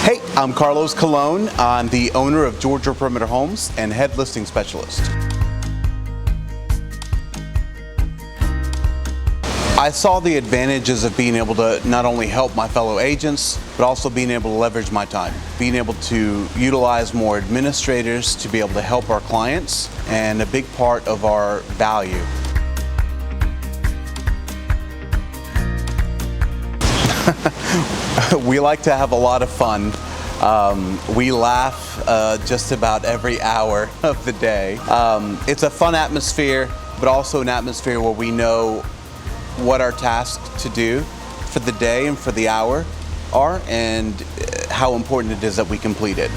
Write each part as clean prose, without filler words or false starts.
Hey, I'm Carlos Colon. I'm the owner of Georgia Perimeter Homes and head listing specialist. I saw the advantages of being able to not only help my fellow agents, but also being able to leverage my time, being able to utilize more administrators to be able to help our clients, and a big part of our value. We like to have a lot of fun. We laugh just about every hour of the day. It's a fun atmosphere, but also an atmosphere where we know what our tasks to do for the day and for the hour are, and how important it is that we complete it.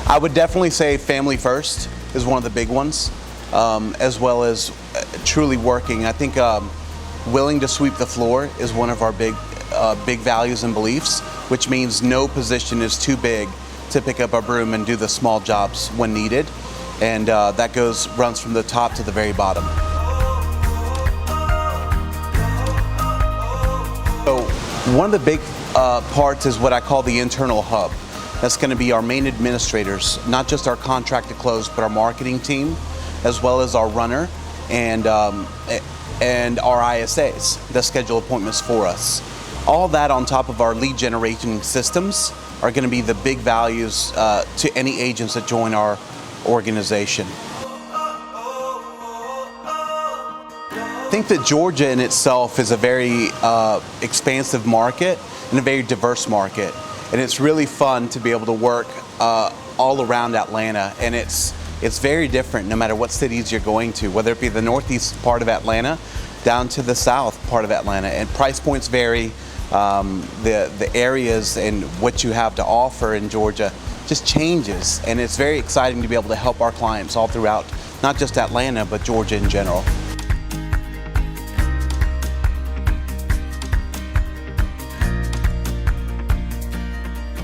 I would definitely say family first is one of the big ones, as well as truly working. I think willing to sweep the floor is one of our big values and beliefs, which means no position is too big to pick up a broom and do the small jobs when needed. And that runs from the top to the very bottom. So one of the big parts is what I call the internal hub. That's going to be our main administrators, not just our contract to close, but our marketing team, as well as our runner and our ISAs that schedule appointments for us. All that on top of our lead generation systems are going to be the big values to any agents that join our organization. I think that Georgia in itself is a very expansive market and a very diverse market, and it's really fun to be able to work all around Atlanta, and it's very different no matter what cities you're going to, whether it be the northeast part of Atlanta down to the south part of Atlanta, and price points vary. The areas and what you have to offer in Georgia just changes, and it's very exciting to be able to help our clients all throughout, not just Atlanta, but Georgia in general.